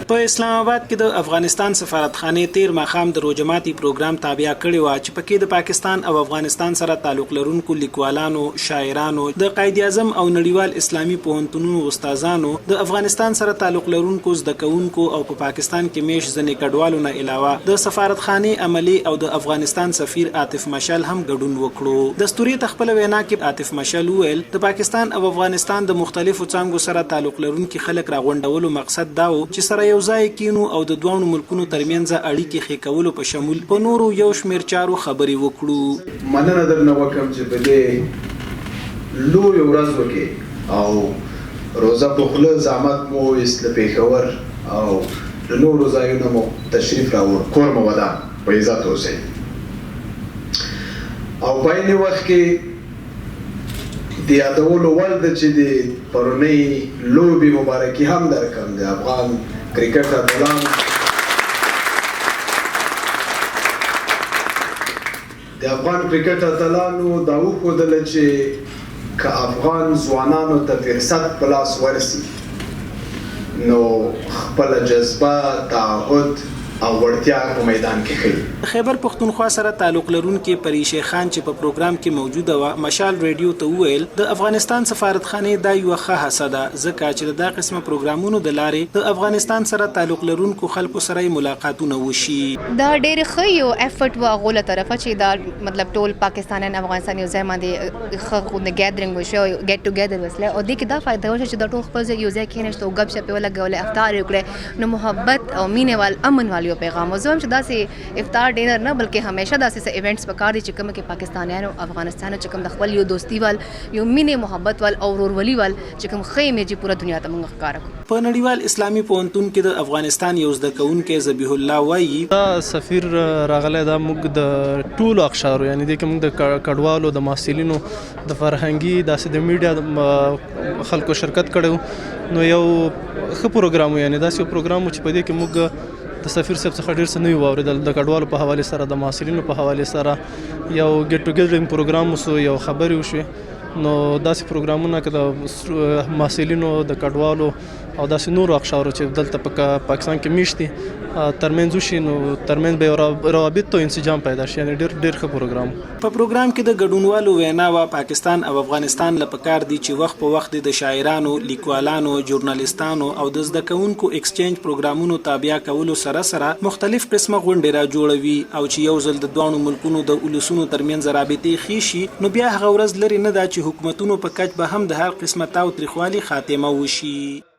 په اسلام آباد کې د افغانستان سفارتخانې تیر ماښام د روجماتي پروګرام تابع کړی و چې پکې د پاکستان او افغانستان سره تعلق لرونکو لیکوالانو، شاعرانو، د قائد اعظم او نړیوال اسلامي پوهنتونونو استادانو، د افغانستان سره تعلق لرونکو زده کوونکو او په پاکستان کې میش ځنې کډوالو نه علاوه د سفارتخانې عملي او د افغانستان سفیر عاطف مشعل هم ګډون وکړو. دستوري تخپل وینا کې عاطف مشعل وویل د پاکستان او افغانستان د مختلفو څانګو سره تعلق لرونکي خلک راغونډولو مقصد دا و چې سره یو ځای کینو او د دوه ملکونو ترمنځ اړیکې ښه کولو په شمول په نورو یو شمېر چارو خبرې وکړو. مننه درنه وکړم چې په دې لویه ورځ وکې او روزه په خوله زحمت مو ایست له پېښور او د نورو ځایونو مو تشریف راوړ. کور مو ودان، په عزت اوسئ. او په عین وخت کې د یادولو وړ ده چې د پرونۍ لوبې مبارکي هم درکړم د افغان کرکټ اتلانو دا وښودله چې که افغان ځوانانو ته فرصت په لاس ورسي نو خپله جذبه، تعهد او وړتیا په میدان کې ښیي. خیبر پښتونخوا سره تعلق لرونکي پریشي خان چې په پروګرام کې موجوده و مشال ریډیو ته وویل د افغانستان سفارتخانې دا یوه ښه هڅه ده ځکه چې دا قسمه پروګرامونو د لارې د افغانستان سره تعلق لرونکو خلکو سره ملاقاتونه وشي. دا ډېر ښه یو افورټ و هغو له طرفه چې دا مطلب ټول پاکستانیان افغانستان یو ځای باندې ښه غونډه ګیدرینګ وشي او ګیټ ټوګیدر وسله او دې کې دا فایده وشي چې دا ټول خپل ځای یو ځای کېناستو او ګپ شپ ولګولې افطار یې وکړی نو محبت او مینې وال امن وال پیغام و زه هم چې داسې افطار ډینر نه بلکې همیشه داسې څه ایونټس پکار دي چې کوم کې پاکستانیانو افغانستانو چې کوم د خپل یو دوستي وال یو مینې محبت وال او ورورولي وال چې کوم ښه ایمیج پوره دنیا ته موږ ښکاره کړو. په نړیوال اسلامي پوهنتون کې د افغانستان یو زده کوونکی ذبیح الله وایي دا سفیر راغلی دا موږ د ټولو اقشارو یعنی دې کې موږ د کډوالو د محصلینو د فرهنګي داسې د میډیا خلکو شرکت کړی نو یو ښه پروګرام یعنی داسې یو پروګرام چې په دې کې موږ د سفیر صاحب څخه ډېر څه نه وي واورېدل د کډوالو په حوالې سره د محصلینو په حوالې سره یو ګیټ ټوګیدرینګ پروګرام وسو یو خبرې وشوې نو داسې پروګرامونه که د محصلینو د کډوالو او داسې نورو اقشارو چې دلته په پاکستان کې میشت دي ترمنځ وشي نو ترمنځ به یو روابط او انسجام پیدا شي یعنې ډېر ښه پروګرام. په پروګرام کې د ګډونوالو وینا و پاکستان او افغانستان له پکار دي چې وخت په وخت د شاعرانو، لیکوالانو، ژورنالیستانو او د زده کوونکو ایکسچینج پروګرامونو تابع کولو سره مختلف قسمه غونډې را جوړوي او چې یو ځل د دوه ملکونو د ولسونو ترمنځ رابطې ښې شي نو بیا هغه ورځ لرې نه ده چې حکومتونو په کچ به هم د هر قسمه تاوتریخوالي خاتمه وشي.